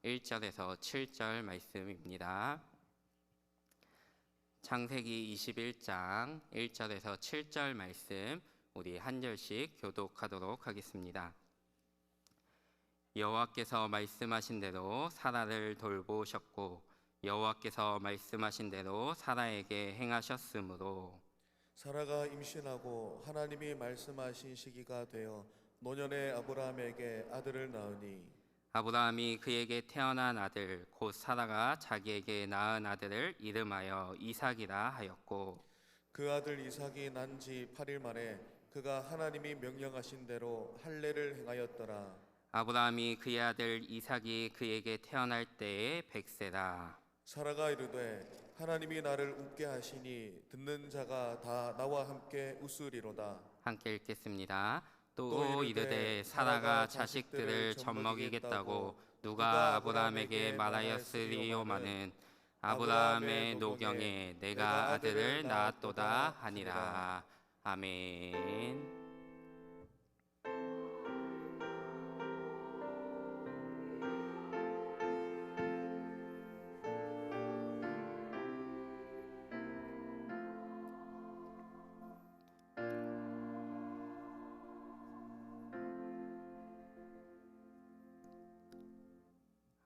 1절에서 7절 말씀입니다. 창세기 21장 1절에서 7절 말씀 우리 한 절씩 교독하도록 하겠습니다. 여호와께서 말씀하신 대로 사라를 돌보셨고 여호와께서 말씀하신 대로 사라에게 행하셨으므로 사라가 임신하고 하나님이 말씀하신 시기가 되어 노년의 아브라함에게 아들을 낳으니 아브라함이 그에게 태어난 아들 곧 사라가 자기에게 낳은 아들을 이름하여 이삭이라 하였고 그 아들 이삭이 난 지 8일 만에 그가 하나님이 명령하신 대로 할례를 행하였더라. 아브라함이 그의 아들 이삭이 그에게 태어날 때에 100세라. 사라가 이르되 하나님이 나를 웃게 하시니 듣는 자가 다 나와 함께 웃으리로다. 함께 읽겠습니다. 또 이르되 사라가 자식들을 젖먹이겠다고 누가 아브라함에게 말하였으리요마는 아브라함의 노경에 내가 아들을 낳았도다 하니라. 아멘.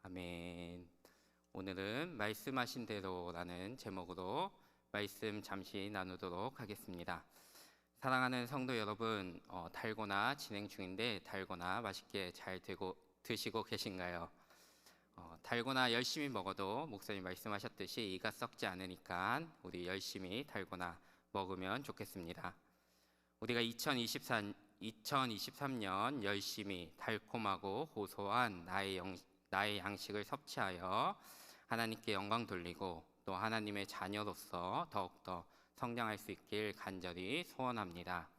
아멘. 오늘은 말씀하신 대로라는 제목으로 말씀 잠시 나누도록 하겠습니다. 사랑하는 성도 여러분, 달고나 진행 중인데 달고나 맛있게 잘 드시고 계신가요? 달고나 열심히 먹어도 목사님 말씀하셨듯이 이가 썩지 않으니까 우리 열심히 달고나 먹으면 좋겠습니다. 우리가 2023년 열심히 달콤하고 고소한 나의 양식을 섭취하여 하나님께 영광 돌리고 또 하나님의 자녀로서 더욱더 성장할 수 있길 간절히 소원합니다.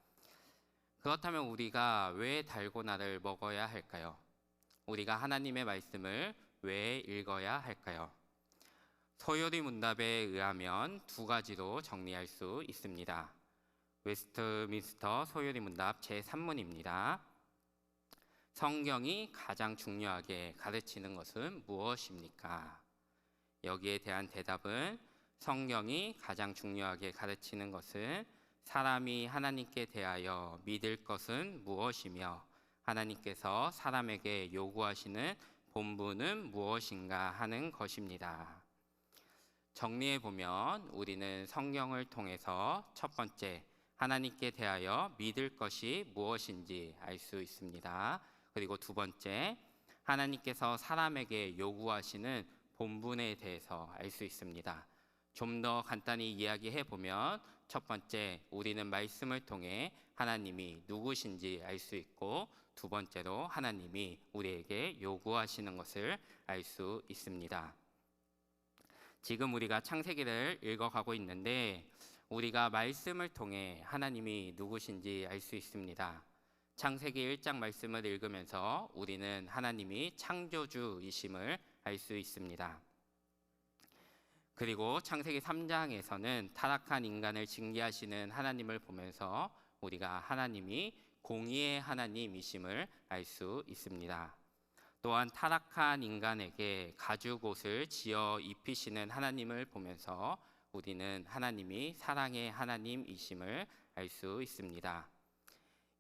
그렇다면 우리가 왜 달고나를 먹어야 할까요? 우리가 하나님의 말씀을 왜 읽어야 할까요? 소요리 문답에 의하면 두 가지로 정리할 수 있습니다. 웨스트민스터 소요리 문답 제3문입니다. 성경이 가장 중요하게 가르치는 것은 무엇입니까? 여기에 대한 대답은 성경이 가장 중요하게 가르치는 것은 사람이 하나님께 대하여 믿을 것은 무엇이며 하나님께서 사람에게 요구하시는 본분은 무엇인가 하는 것입니다. 정리해 보면 우리는 성경을 통해서 첫 번째 하나님께 대하여 믿을 것이 무엇인지 알 수 있습니다. 그리고 두 번째, 하나님께서 사람에게 요구하시는 본분에 대해서 알 수 있습니다. 좀 더 간단히 이야기해 보면 첫 번째, 우리는 말씀을 통해 하나님이 누구신지 알 수 있고 두 번째로 하나님이 우리에게 요구하시는 것을 알 수 있습니다. 지금 우리가 창세기를 읽어가고 있는데 우리가 말씀을 통해 하나님이 누구신지 알 수 있습니다. 창세기 1장 말씀을 읽으면서 우리는 하나님이 창조주이심을 알 수 있습니다. 그리고 창세기 3장에서는 타락한 인간을 징계하시는 하나님을 보면서 우리가 하나님이 공의의 하나님이심을 알 수 있습니다. 또한 타락한 인간에게 가죽옷을 지어 입히시는 하나님을 보면서 우리는 하나님이 사랑의 하나님이심을 알 수 있습니다.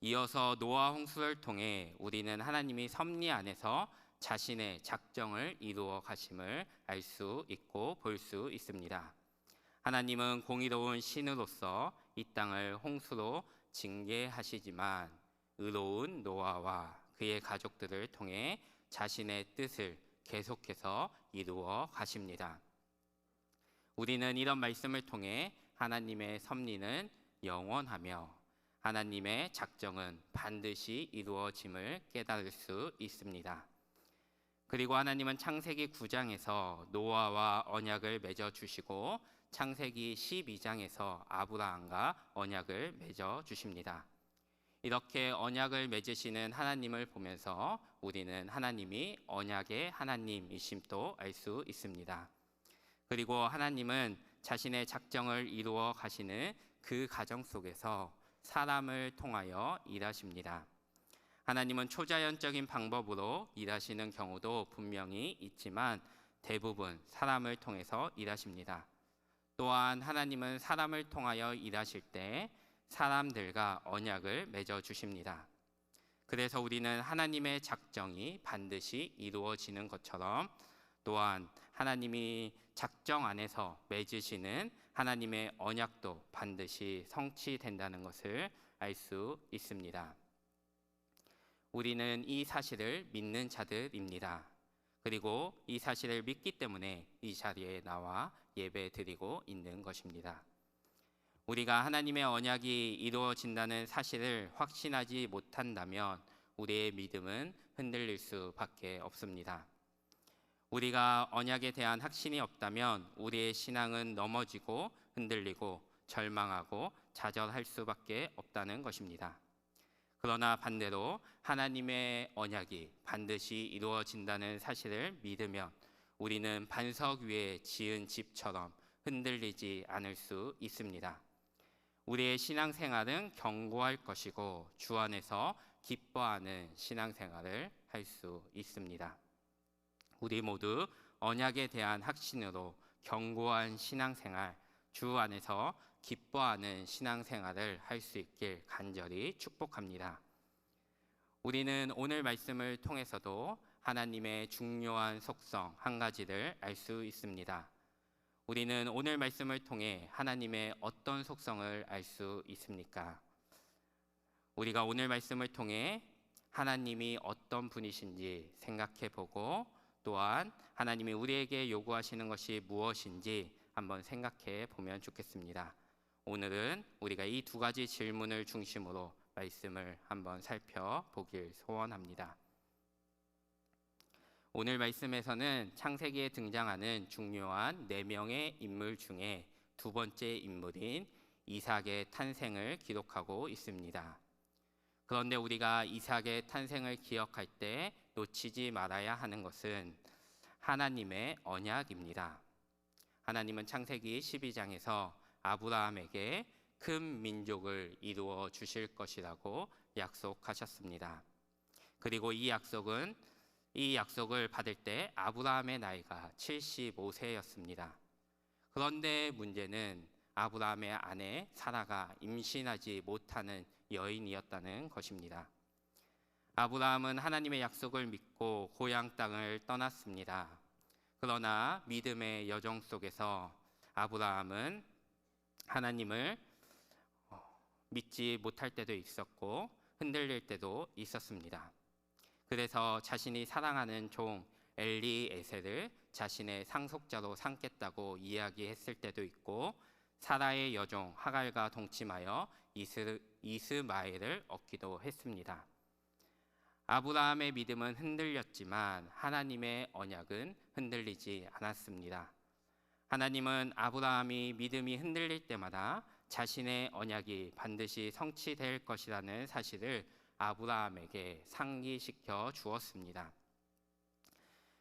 이어서 노아 홍수를 통해 우리는 하나님이 섭리 안에서 자신의 작정을 이루어 가심을 알 수 있고 볼 수 있습니다. 하나님은 공의로운 신으로서 이 땅을 홍수로 징계하시지만 의로운 노아와 그의 가족들을 통해 자신의 뜻을 계속해서 이루어 가십니다. 우리는 이런 말씀을 통해 하나님의 섭리는 영원하며 하나님의 작정은 반드시 이루어짐을 깨달을 수 있습니다. 그리고 하나님은 창세기 9장에서 노아와 언약을 맺어주시고 창세기 12장에서 아브라함과 언약을 맺어주십니다. 이렇게 언약을 맺으시는 하나님을 보면서 우리는 하나님이 언약의 하나님이심도 알 수 있습니다. 그리고 하나님은 자신의 작정을 이루어 가시는 그 과정 속에서 사람을 통하여 일하십니다. 하나님은 초자연적인 방법으로 일하시는 경우도 분명히 있지만 대부분 사람을 통해서 일하십니다. 또한 하나님은 사람을 통하여 일하실 때 사람들과 언약을 맺어 주십니다. 그래서 우리는 하나님의 작정이 반드시 이루어지는 것처럼 또한 하나님이 작정 안에서 맺으시는 하나님의 언약도 반드시 성취된다는 것을 알 수 있습니다. 우리는 이 사실을 믿는 자들입니다. 그리고 이 사실을 믿기 때문에 이 자리에 나와 예배 드리고 있는 것입니다. 우리가 하나님의 언약이 이루어진다는 사실을 확신하지 못한다면 우리의 믿음은 흔들릴 수밖에 없습니다. 우리가 언약에 대한 확신이 없다면 우리의 신앙은 넘어지고 흔들리고 절망하고 좌절할 수밖에 없다는 것입니다. 그러나 반대로 하나님의 언약이 반드시 이루어진다는 사실을 믿으면 우리는 반석 위에 지은 집처럼 흔들리지 않을 수 있습니다. 우리의 신앙생활은 견고할 것이고 주 안에서 기뻐하는 신앙생활을 할 수 있습니다. 우리 모두 언약에 대한 확신으로 견고한 신앙생활, 주 안에서 기뻐하는 신앙생활을 할 수 있길 간절히 축복합니다. 우리는 오늘 말씀을 통해서도 하나님의 중요한 속성 한 가지를 알 수 있습니다. 우리는 오늘 말씀을 통해 하나님의 어떤 속성을 알 수 있습니까? 우리가 오늘 말씀을 통해 하나님이 어떤 분이신지 생각해 보고 또한 하나님이 우리에게 요구하시는 것이 무엇인지 한번 생각해 보면 좋겠습니다. 오늘은 우리가 이 두 가지 질문을 중심으로 말씀을 한번 살펴보길 소원합니다. 오늘 말씀에서는 창세기에 등장하는 중요한 4명의 인물 중에 두 번째 인물인 이삭의 탄생을 기록하고 있습니다. 그런데 우리가 이삭의 탄생을 기억할 때 놓치지 말아야 하는 것은 하나님의 언약입니다. 하나님은 창세기 12장에서 아브라함에게 큰 민족을 이루어 주실 것이라고 약속하셨습니다. 그리고 이 약속을 받을 때 아브라함의 나이가 75세였습니다. 그런데 문제는 아브라함의 아내 사라가 임신하지 못하는 여인이었다는 것입니다. 아브라함은 하나님의 약속을 믿고 고향 땅을 떠났습니다. 그러나 믿음의 여정 속에서 아브라함은 하나님을 믿지 못할 때도 있었고 흔들릴 때도 있었습니다. 그래서 자신이 사랑하는 종 엘리에셀을 자신의 상속자로 삼겠다고 이야기했을 때도 있고 사라의 여종 하갈과 동침하여 이스마엘을 얻기도 했습니다. 아브라함의 믿음은 흔들렸지만 하나님의 언약은 흔들리지 않았습니다. 하나님은 아브라함이 믿음이 흔들릴 때마다 자신의 언약이 반드시 성취될 것이라는 사실을 아브라함에게 상기시켜 주었습니다.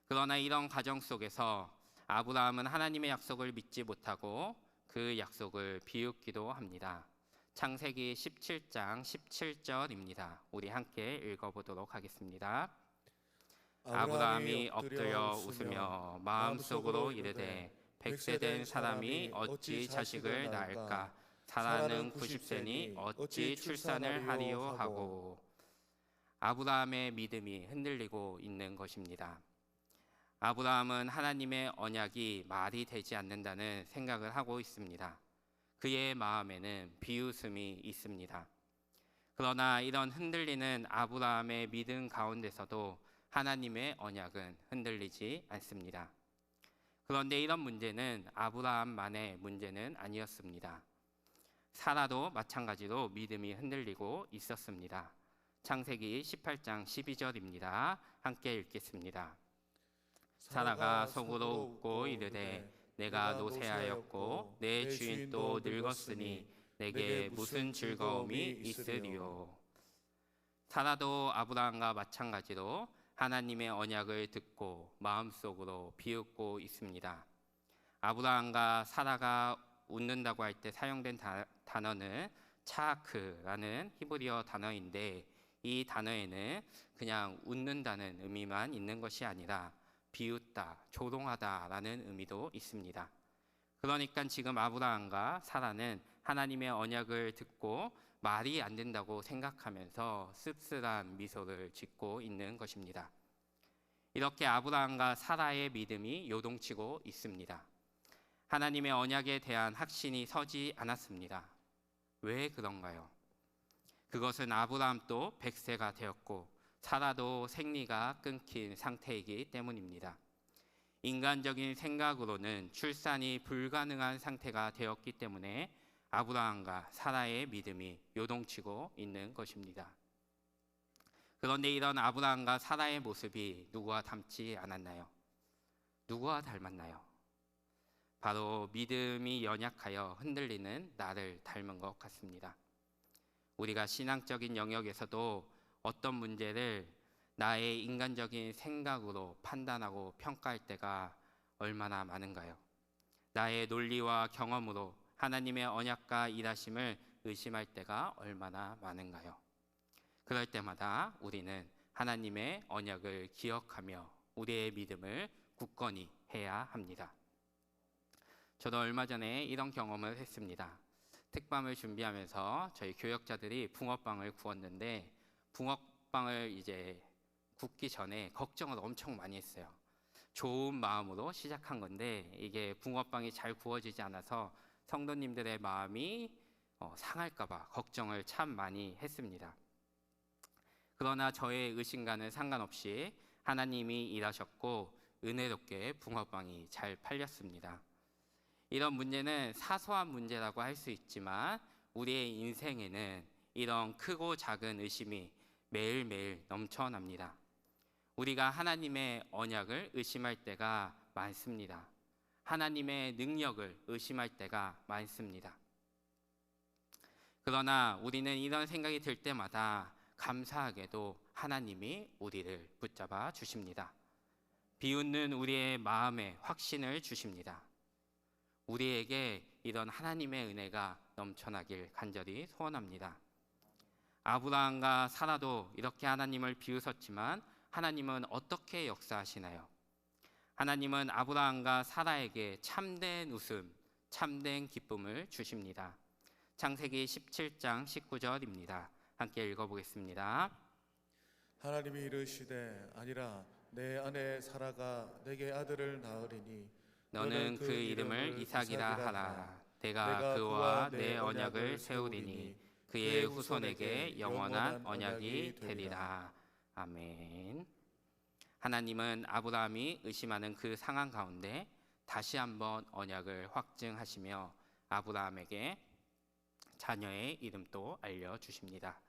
그러나 이런 과정 속에서 아브라함은 하나님의 약속을 믿지 못하고 그 약속을 비웃기도 합니다. 창세기 17장 17절입니다. 우리 함께 읽어보도록 하겠습니다. 아브라함이 엎드려 웃으며 마음속으로 이르되 100세 된 사람이 어찌 자식을 낳을까? 사라는 90세니 어찌 출산을 하리요 하고. 아브라함의 믿음이 흔들리고 있는 것입니다. 아브라함은 하나님의 언약이 말이 되지 않는다는 생각을 하고 있습니다. 그의 마음에는 비웃음이 있습니다. 그러나 이런 흔들리는 아브라함의 믿음 가운데서도 하나님의 언약은 흔들리지 않습니다. 그런데 이런 문제는 아브라함만의 문제는 아니었습니다. 사라도 마찬가지로 믿음이 흔들리고 있었습니다. 창세기 18장 12절입니다. 함께 읽겠습니다. 사라가 속으로 웃고 이르되 내가 노쇠하였고 내 주인도 늙었으니 내게 무슨 즐거움이 있으리요. 사라도 아브라함과 마찬가지로 하나님의 언약을 듣고 마음속으로 비웃고 있습니다. 아브라함과 사라가 웃는다고 할 때 사용된 단어는 차크라는 히브리어 단어인데 이 단어에는 그냥 웃는다는 의미만 있는 것이 아니라 비웃다, 조롱하다라는 의미도 있습니다. 그러니까 지금 아브라함과 사라는 하나님의 언약을 듣고 말이 안 된다고 생각하면서 씁쓸한 미소를 짓고 있는 것입니다. 이렇게 아브라함과 사라의 믿음이 요동치고 있습니다. 하나님의 언약에 대한 확신이 서지 않았습니다. 왜 그런가요? 그것은 아브라함도 100세가 되었고 사라도 생리가 끊긴 상태이기 때문입니다. 인간적인 생각으로는 출산이 불가능한 상태가 되었기 때문에 아브라함과 사라의 믿음이 요동치고 있는 것입니다. 그런데 이런 아브라함과 사라의 모습이 누구와 닮지 않았나요? 누구와 닮았나요? 바로 믿음이 연약하여 흔들리는 나를 닮은 것 같습니다. 우리가 신앙적인 영역에서도 어떤 문제를 나의 인간적인 생각으로 판단하고 평가할 때가 얼마나 많은가요? 나의 논리와 경험으로 하나님의 언약과 일하심을 의심할 때가 얼마나 많은가요? 그럴 때마다 우리는 하나님의 언약을 기억하며 우리의 믿음을 굳건히 해야 합니다. 저도 얼마 전에 이런 경험을 했습니다. 특밤을 준비하면서 저희 교역자들이 붕어빵을 구웠는데 붕어빵을 이제 굽기 전에 걱정을 엄청 많이 했어요. 좋은 마음으로 시작한 건데 이게 붕어빵이 잘 구워지지 않아서 성도님들의 마음이 상할까 봐 걱정을 참 많이 했습니다. 그러나 저의 의심과는 상관없이 하나님이 일하셨고 은혜롭게 붕어빵이 잘 팔렸습니다. 이런 문제는 사소한 문제라고 할 수 있지만 우리의 인생에는 이런 크고 작은 의심이 매일매일 넘쳐납니다. 우리가 하나님의 언약을 의심할 때가 많습니다. 하나님의 능력을 의심할 때가 많습니다. 그러나 우리는 이런 생각이 들 때마다 감사하게도 하나님이 우리를 붙잡아 주십니다. 비웃는 우리의 마음에 확신을 주십니다. 우리에게 이런 하나님의 은혜가 넘쳐나길 간절히 소원합니다. 아브라함과 사라도 이렇게 하나님을 비웃었지만 하나님은 어떻게 역사하시나요? 하나님은 아브라함과 사라에게 참된 웃음, 참된 기쁨을 주십니다. 창세기 17장 19절입니다. 함께 읽어보겠습니다. 하나님이 이르시되 아니라 내 아내 사라가 내게 아들을 낳으리니 너는 그 이름을 이삭이라 하라. 내가 그와 내 언약을 세우리니 그의 후손에게 영원한 언약이 되리라. 아멘. 하나님은 아브라함이 의심하는 그 상황 가운데 다시 한번 언약을 확증하시며 아브라함에게 자녀의 이름도 알려주십니다.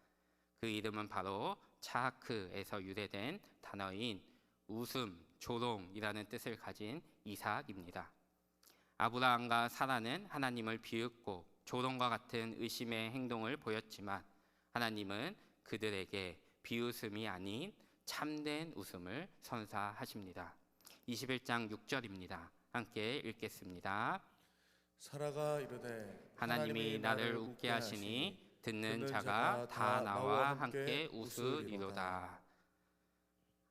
그 이름은 바로 차하크에서 유래된 단어인 웃음, 조롱이라는 뜻을 가진 이삭입니다. 아브라함과 사라는 하나님을 비웃고 조롱과 같은 의심의 행동을 보였지만 하나님은 그들에게 비웃음이 아닌 참된 웃음을 선사하십니다. 21장 6절입니다. 함께 읽겠습니다. 사라가 이르되 하나님이 나를 웃게 하시니 듣는 자가 다 나와 함께 웃으리로다.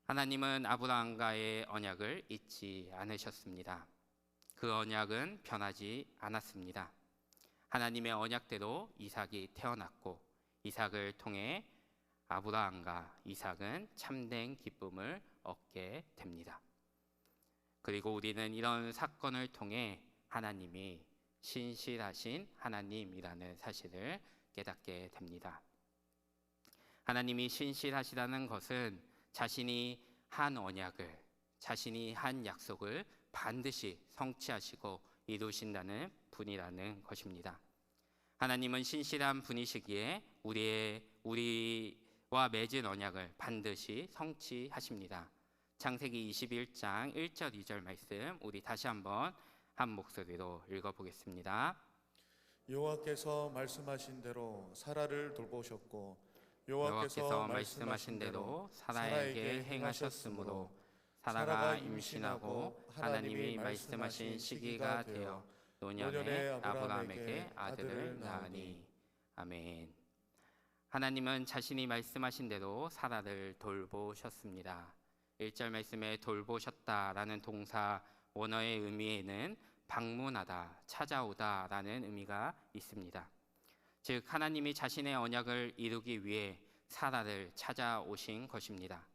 하나님은 아브라함과의 언약을 잊지 않으셨습니다. 그 언약은 변하지 않았습니다. 하나님의 언약대로 이삭이 태어났고 이삭을 통해 아브라함과 이삭은 참된 기쁨을 얻게 됩니다. 그리고 우리는 이런 사건을 통해 하나님이 신실하신 하나님이라는 사실을 깨닫게 됩니다. 하나님이 신실하시다는 것은 자신이 한 언약을, 자신이 한 약속을 반드시 성취하시고 이루신다는 분이라는 것입니다. 하나님은 신실한 분이시기에 우리와 맺은 언약을 반드시 성취하십니다. 창세기 21장 1절 2절 말씀 우리 다시 한번 한 목소리로 읽어보겠습니다. 여호와께서 말씀하신 대로 사라를 돌보셨고 여호와께서 말씀하신 대로 사라에게 행하셨으므로 사라가 임신하고 하나님이 말씀하신 시기가 되어 노년에 아브라함에게 아들을 낳으니. 아멘. 하나님은 자신이 말씀하신 대로 사라를 돌보셨습니다. 1절 말씀에 돌보셨다라는 동사 원어의 의미에는 방문하다, 찾아오다라는 의미가 있습니다. 즉 하나님이 자신의 언약을 이루기 위해 사라를 찾아오신 것입니다.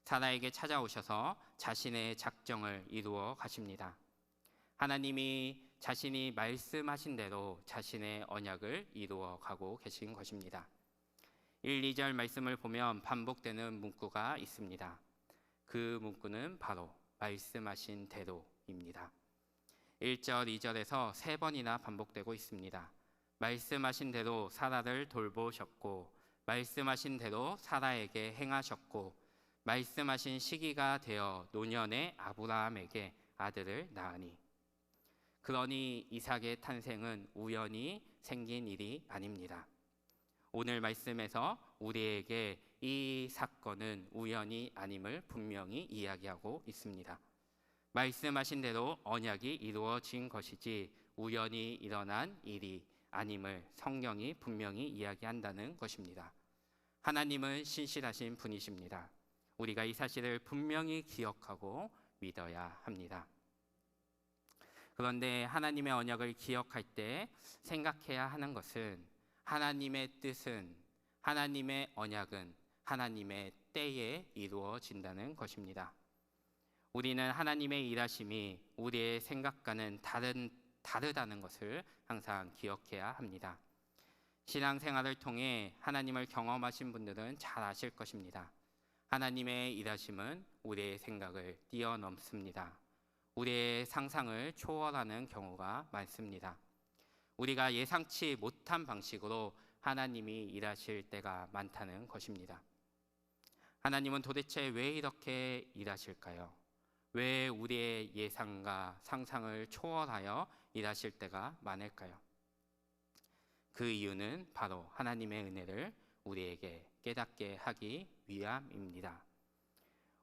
사라에게 찾아오셔서 자신의 작정을 이루어 가십니다. 하나님이 자신이 말씀하신 대로 자신의 언약을 이루어 가고 계신 것입니다. 1, 2절 말씀을 보면 반복되는 문구가 있습니다. 그 문구는 바로 말씀하신 대로입니다. 1절, 2절에서 3번이나 반복되고 있습니다. 말씀하신 대로 사라를 돌보셨고, 말씀하신 대로 사라에게 행하셨고, 말씀하신 시기가 되어 노년의 아브라함에게 아들을 낳으니. 그러니 이삭의 탄생은 우연히 생긴 일이 아닙니다. 오늘 말씀에서 우리에게 이 사건은 우연이 아님을 분명히 이야기하고 있습니다. 말씀하신 대로 언약이 이루어진 것이지 우연히 일어난 일이 아님을 성경이 분명히 이야기한다는 것입니다. 하나님은 신실하신 분이십니다. 우리가 이 사실을 분명히 기억하고 믿어야 합니다. 그런데 하나님의 언약을 기억할 때 생각해야 하는 것은 하나님의 뜻은, 하나님의 언약은 하나님의 때에 이루어진다는 것입니다. 우리는 하나님의 일하심이 우리의 생각과는 다르다는 것을 항상 기억해야 합니다. 신앙생활을 통해 하나님을 경험하신 분들은 잘 아실 것입니다. 하나님의 일하심은 우리의 생각을 뛰어넘습니다. 우리의 상상을 초월하는 경우가 많습니다. 우리가 예상치 못한 방식으로 하나님이 일하실 때가 많다는 것입니다. 하나님은 도대체 왜 이렇게 일하실까요? 왜 우리의 예상과 상상을 초월하여 일하실 때가 많을까요? 그 이유는 바로 하나님의 은혜를 우리에게 깨닫게 하기 위함입니다.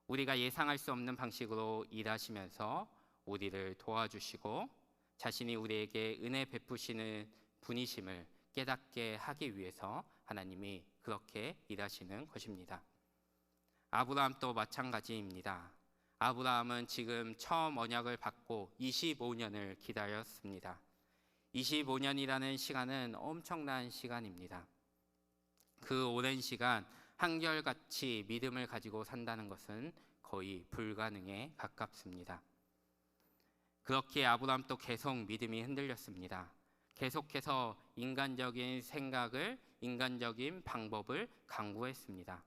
우리가 예상할 수 없는 방식으로 일하시면서 우리를 도와주시고 자신이 우리에게 은혜 베푸시는 분이심을 깨닫게 하기 위해서 하나님이 그렇게 일하시는 것입니다. 아브라함도 마찬가지입니다. 아브라함은 지금 처음 언약을 받고 25년을 기다렸습니다. 25년이라는 시간은 엄청난 시간입니다. 그 오랜 시간 한결같이 믿음을 가지고 산다는 것은 거의 불가능에 가깝습니다. 그렇기에 아브라함도 계속 믿음이 흔들렸습니다. 계속해서 인간적인 생각을, 인간적인 방법을 강구했습니다.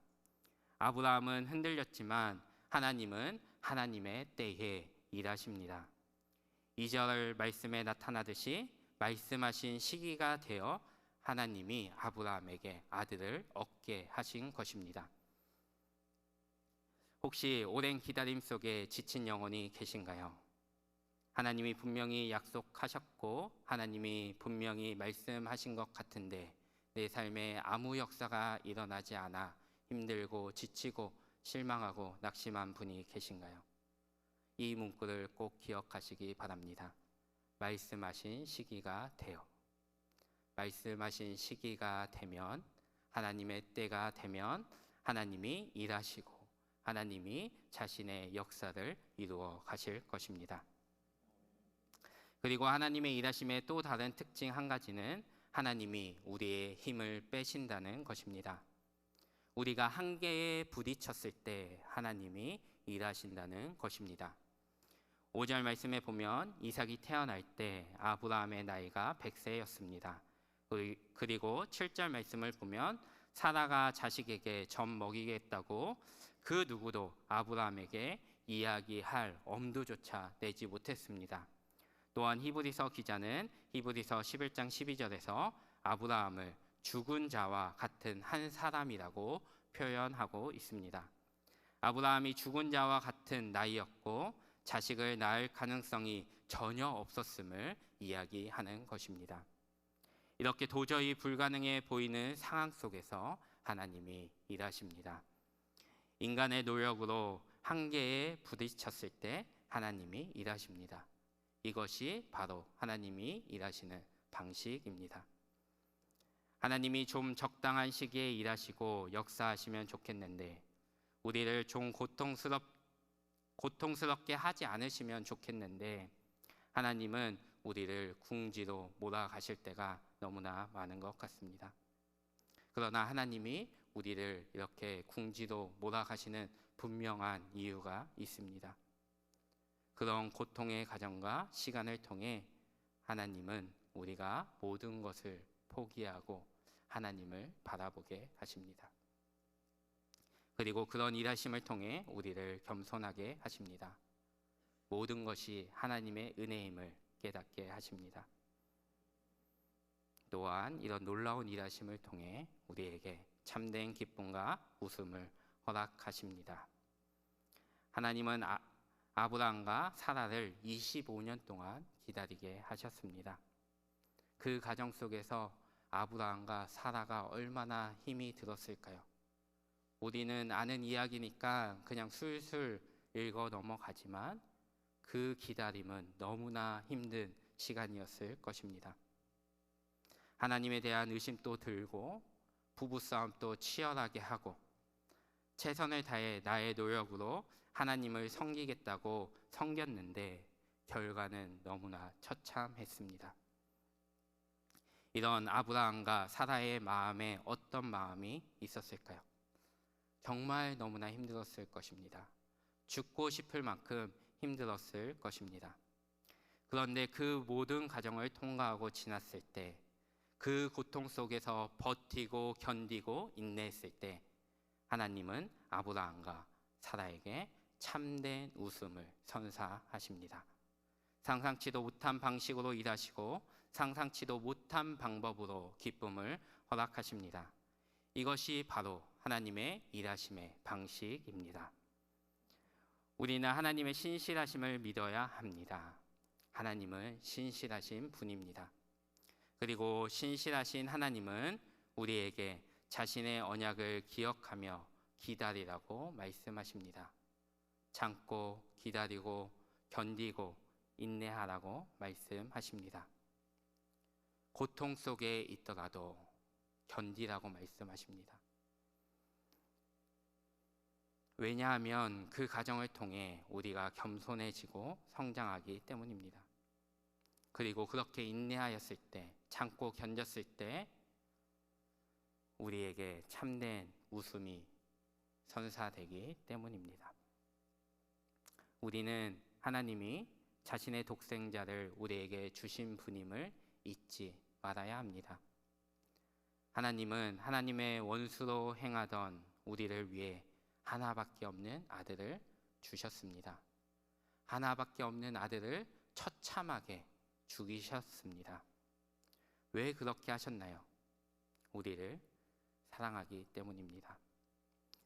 아브라함은 흔들렸지만 하나님은 하나님의 때에 일하십니다. 2절 말씀에 나타나듯이 말씀하신 시기가 되어 하나님이 아브라함에게 아들을 얻게 하신 것입니다. 혹시 오랜 기다림 속에 지친 영혼이 계신가요? 하나님이 분명히 약속하셨고 하나님이 분명히 말씀하신 것 같은데 내 삶에 아무 역사가 일어나지 않아 힘들고 지치고 실망하고 낙심한 분이 계신가요? 이 문구를 꼭 기억하시기 바랍니다. 말씀하신 시기가 되어, 말씀하신 시기가 되면, 하나님의 때가 되면 하나님이 일하시고 하나님이 자신의 역사를 이루어 가실 것입니다. 그리고 하나님의 일하심의 또 다른 특징 한 가지는 하나님이 우리의 힘을 빼신다는 것입니다. 우리가 한계에 부딪혔을 때 하나님이 일하신다는 것입니다. 5절 말씀에 보면 이삭이 태어날 때 아브라함의 나이가 100세였습니다. 그리고 7절 말씀을 보면 사라가 자식에게 젖 먹이겠다고 그 누구도 아브라함에게 이야기할 엄두조차 내지 못했습니다. 또한 히브리서 기자는 히브리서 11장 12절에서 아브라함을 죽은 자와 같은 한 사람이라고 표현하고 있습니다. 아브라함이 죽은 자와 같은 나이였고 자식을 낳을 가능성이 전혀 없었음을 이야기하는 것입니다. 이렇게 도저히 불가능해 보이는 상황 속에서 하나님이 일하십니다. 인간의 노력으로 한계에 부딪혔을 때 하나님이 일하십니다. 이것이 바로 하나님이 일하시는 방식입니다. 하나님이 좀 적당한 시기에 일하시고 역사하시면 좋겠는데 우리를 좀 고통스럽게 하지 않으시면 좋겠는데 하나님은 우리를 궁지로 몰아가실 때가 너무나 많은 것 같습니다. 그러나 하나님이 우리를 이렇게 궁지로 몰아가시는 분명한 이유가 있습니다. 그런 고통의 과정과 시간을 통해 하나님은 우리가 모든 것을 포기하고 하나님을 바라보게 하십니다. 그리고 그런 일하심을 통해 우리를 겸손하게 하십니다. 모든 것이 하나님의 은혜임을 깨닫게 하십니다. 또한 이런 놀라운 일하심을 통해 우리에게 참된 기쁨과 웃음을 허락하십니다. 하나님은 아브라함과 사라를 25년 동안 기다리게 하셨습니다. 그 과정 속에서 아브라함과 사라가 얼마나 힘이 들었을까요? 우리는 아는 이야기니까 그냥 술술 읽어 넘어가지만 그 기다림은 너무나 힘든 시간이었을 것입니다. 하나님에 대한 의심도 들고 부부싸움도 치열하게 하고 최선을 다해 나의 노력으로 하나님을 섬기겠다고 섬겼는데 결과는 너무나 처참했습니다. 이런 아브라함과 사라의 마음에 어떤 마음이 있었을까요? 정말 너무나 힘들었을 것입니다. 죽고 싶을 만큼 힘들었을 것입니다. 그런데 그 모든 과정을 통과하고 지났을 때, 그 고통 속에서 버티고 견디고 인내했을 때 하나님은 아브라함과 사라에게 참된 웃음을 선사하십니다. 상상치도 못한 방식으로 일하시고 상상치도 못한 방법으로 기쁨을 허락하십니다. 이것이 바로 하나님의 일하심의 방식입니다. 우리는 하나님의 신실하심을 믿어야 합니다. 하나님은 신실하신 분입니다. 그리고 신실하신 하나님은 우리에게 자신의 언약을 기억하며 기다리라고 말씀하십니다. 참고 기다리고 견디고 인내하라고 말씀하십니다. 고통 속에 있더라도 견디라고 말씀하십니다. 왜냐하면 그 과정을 통해 우리가 겸손해지고 성장하기 때문입니다. 그리고 그렇게 인내하였을 때, 참고 견뎠을 때 우리에게 참된 웃음이 선사되기 때문입니다. 우리는 하나님이 자신의 독생자를 우리에게 주신 분임을 잊지 말아야 합니다. 하나님은 하나님의 원수로 행하던 우리를 위해 하나밖에 없는 아들을 주셨습니다. 하나밖에 없는 아들을 처참하게 죽이셨습니다. 왜 그렇게 하셨나요? 우리를 사랑하기 때문입니다.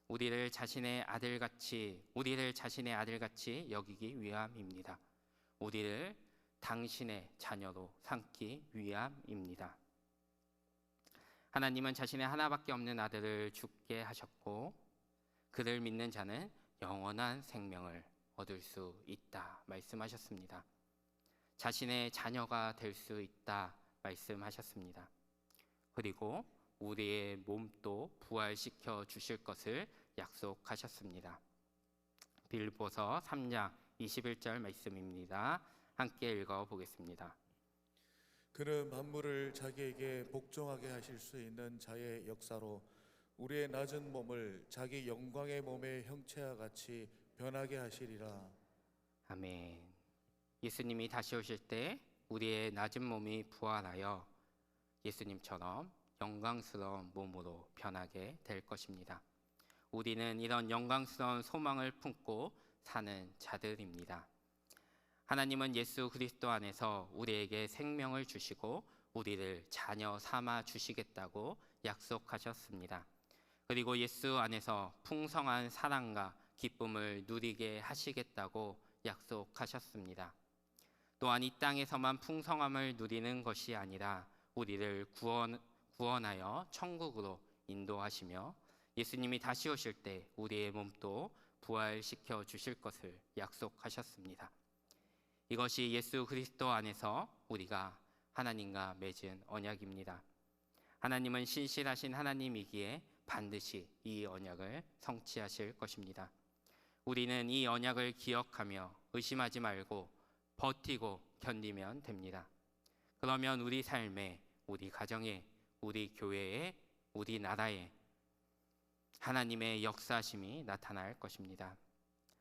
우리를 자신의 아들같이 여기기 위함입니다. 우리를 당신의 자녀로 삼기 위함입니다. 하나님은 자신의 하나밖에 없는 아들을 죽게 하셨고 그를 믿는 자는 영원한 생명을 얻을 수 있다 말씀하셨습니다. 자신의 자녀가 될 수 있다 말씀하셨습니다. 그리고 우리의 몸도 부활시켜 주실 것을 약속하셨습니다. 빌립보서 3장 21절 말씀입니다. 함께 읽어보겠습니다. 그는 만물을 자기에게 복종하게 하실 수 있는 자의 역사로 우리의 낮은 몸을 자기 영광의 몸의 형체와 같이 변하게 하시리라. 아멘. 예수님이 다시 오실 때 우리의 낮은 몸이 부활하여 예수님처럼 영광스러운 몸으로 변하게 될 것입니다. 우리는 이런 영광스러운 소망을 품고 사는 자들입니다. 하나님은 예수 그리스도 안에서 우리에게 생명을 주시고 우리를 자녀 삼아 주시겠다고 약속하셨습니다. 그리고 예수 안에서 풍성한 사랑과 기쁨을 누리게 하시겠다고 약속하셨습니다. 또한 이 땅에서만 풍성함을 누리는 것이 아니라 우리를 구원하여 천국으로 인도하시며 예수님이 다시 오실 때 우리의 몸도 부활시켜 주실 것을 약속하셨습니다. 이것이 예수 그리스도 안에서 우리가 하나님과 맺은 언약입니다. 하나님은 신실하신 하나님이기에 반드시 이 언약을 성취하실 것입니다. 우리는 이 언약을 기억하며 의심하지 말고 버티고 견디면 됩니다. 그러면 우리 삶에, 우리 가정에, 우리 교회에, 우리 나라에 하나님의 역사심이 나타날 것입니다.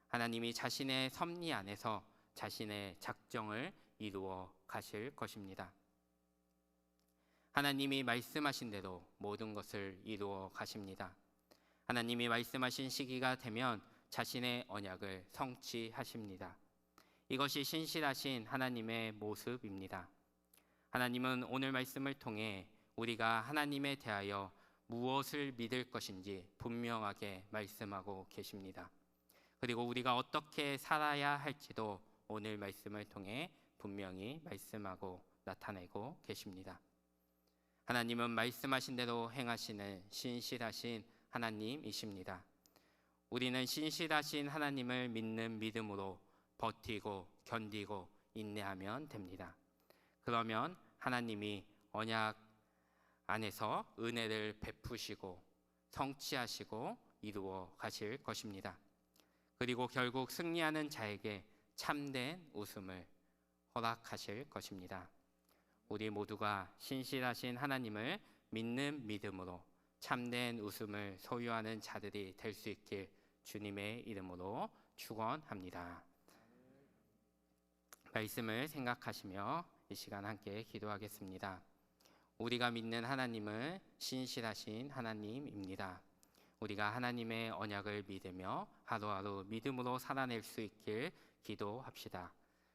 하나님이 자신의 섭리 안에서 자신의 작정을 이루어 가실 것입니다. 하나님이 말씀하신 대로 모든 것을 이루어 가십니다. 하나님이 말씀하신 시기가 되면 자신의 언약을 성취하십니다. 이것이 신실하신 하나님의 모습입니다. 하나님은 오늘 말씀을 통해 우리가 하나님에 대하여 무엇을 믿을 것인지 분명하게 말씀하고 계십니다. 그리고 우리가 어떻게 살아야 할지도 오늘 말씀을 통해 분명히 말씀하고 나타내고 계십니다. 하나님은 말씀하신 대로 행하시는 신실하신 하나님이십니다. 우리는 신실하신 하나님을 믿는 믿음으로 버티고 견디고 인내하면 됩니다. 그러면 하나님이 언약 안에서 은혜를 베푸시고 성취하시고 이루어 가실 것입니다. 그리고 결국 승리하는 자에게 참된 웃음을 허락하실 것입니다. 우리 모두가 신실하신 하나님을 믿는 믿음으로 참된 웃음을 소유하는 자들이 될 수 있길 주님의 이름으로 축원합니다. 말씀을 생각하시며 이 시간 함께 기도하겠습니다. 우리가 믿는 하나님은 신실하신 하나님입니다. 우리가 하나님의 언약을 믿으며 하루하루 믿음으로 살아낼 수 있길 기도합시다.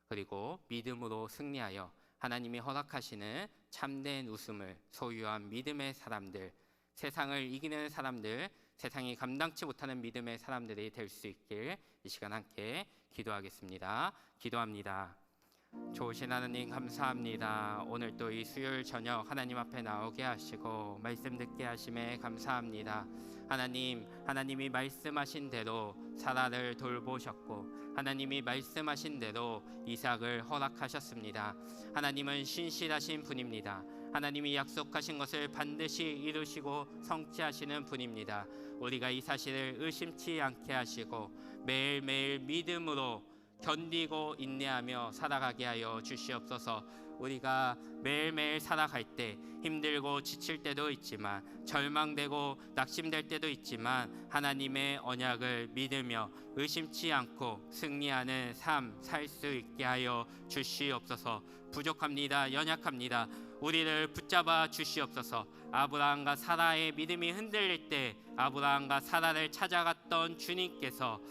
그리고 믿음으로 승리하여 하나님이 허락하시는 참된 웃음을 소유한 믿음의 사람들, 세상을 이기는 사람들, 세상이 감당치 못하는 믿음의 사람들이 될 수 있길 이 시간 함께 기도하겠습니다. 기도합니다. 좋으신 하나님 감사합니다. 오늘 또 이 수요일 저녁 하나님 앞에 나오게 하시고 말씀 듣게 하심에 감사합니다. 하나님이 말씀하신 대로 사라를 돌보셨고 하나님이 말씀하신 대로 이삭을 허락하셨습니다. 하나님은 신실하신 분입니다. 하나님이 약속하신 것을 반드시 이루시고 성취하시는 분입니다. 우리가 이 사실을 의심치 않게 하시고 매일매일 믿음으로 견디고 인내하며 살아가게 하여 주시옵소서. 우리가 매일매일 살아갈 때 힘들고 지칠 때도 있지만 절망되고 낙심될 때도 있지만 하나님의 언약을 믿으며 의심치 않고 승리하는 삶 살 수 있게 하여 주시옵소서. 부족합니다. 연약합니다. 우리를 붙잡아 주시옵소서. 아브라함과 사라의 믿음이 흔들릴 때 아브라함과 사라를 찾아갔던 주님께서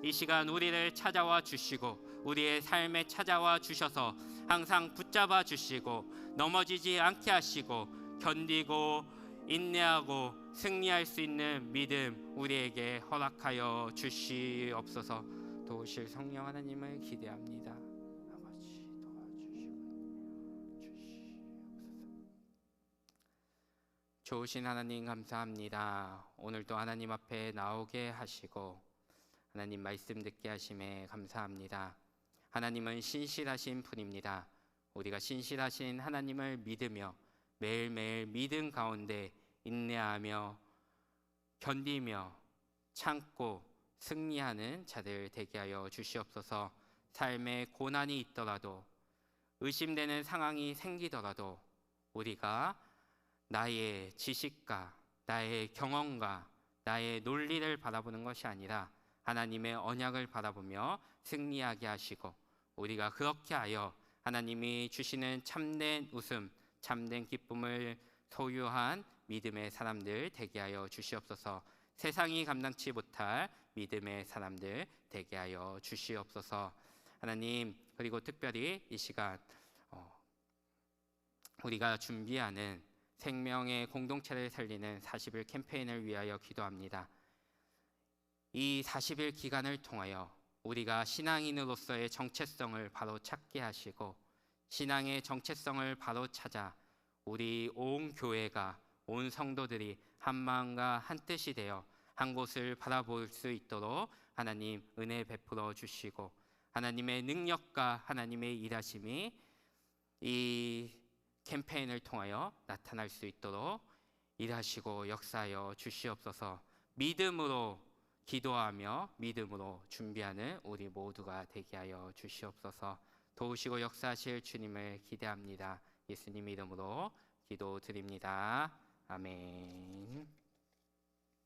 이 시간 우리를 찾아와 주시고 우리의 삶에 찾아와 주셔서 항상 붙잡아 주시고 넘어지지 않게 하시고 견디고 인내하고 승리할 수 있는 믿음 우리에게 허락하여 주시옵소서. 도우실 성령 하나님을 기대합니다. 아버지 도와주시고 주시옵소서. 좋으신 하나님 감사합니다. 오늘도 하나님 앞에 나오게 하시고 하나님 말씀 듣게 하심에 감사합니다. 하나님은 신실하신 분입니다. 우리가 신실하신 하나님을 믿으며 매일매일 믿음 가운데 인내하며 견디며 참고 승리하는 자들 되게 하여 주시옵소서. 삶에 고난이 있더라도 의심되는 상황이 생기더라도 우리가 나의 지식과 나의 경험과 나의 논리를 바라보는 것이 아니라 하나님의 언약을 바라보며 승리하게 하시고 우리가 그렇게 하여 하나님이 주시는 참된 웃음, 참된 기쁨을 소유한 믿음의 사람들 되게 하여 주시옵소서. 세상이 감당치 못할 믿음의 사람들 되게 하여 주시옵소서. 하나님, 그리고 특별히 이 시간 우리가 준비하는 생명의 공동체를 살리는 40일 캠페인을 위하여 기도합니다. 이 40일 기간을 통하여 우리가 신앙인으로서의 정체성을 바로 찾게 하시고 신앙의 정체성을 바로 찾아 우리 온 교회가 온 성도들이 한 마음과 한 뜻이 되어 한 곳을 바라볼 수 있도록 하나님 은혜 베풀어 주시고 하나님의 능력과 하나님의 일하심이 이 캠페인을 통하여 나타날 수 있도록 일하시고 역사하여 주시옵소서. 믿음으로 기도하며 믿음으로 준비하는 우리 모두가 되게 하여 주시옵소서. 도우시고 역사하실 주님을 기대합니다. 예수님 이름으로 기도드립니다. 아멘.